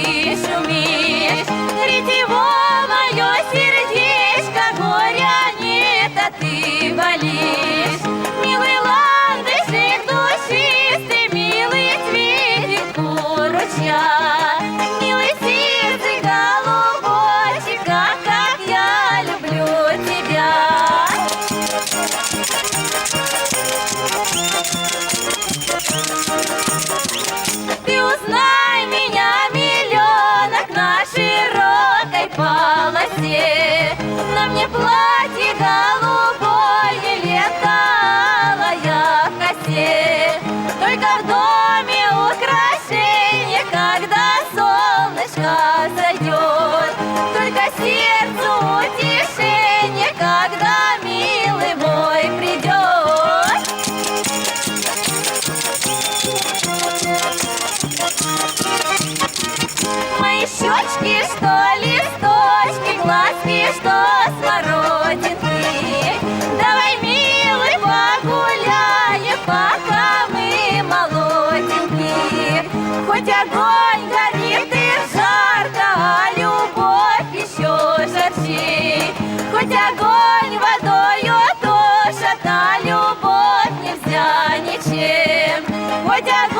ты шумишь. Ретево мое сердечко, горя нет, а ты болишь. Милый ландышик душистый, милый цветик у ручья, милый сердце голубочек, как я люблю тебя. Ты узнай меня, миллионок, на широкой полосе. На мне платье голубое, лето алая в косе. Только в доме украшение, когда солнышко зайдет. Только сердцу утешение, когда милый мой придет. Мои щечки, что листочки, глазки, что смородинки. Давай, милый, погуляем, пока мы молоденькие. Хоть огонь горит и жарко, а любовь еще жарче. Хоть огонь водою тушат, а любовь нельзя ничем. Хоть огонь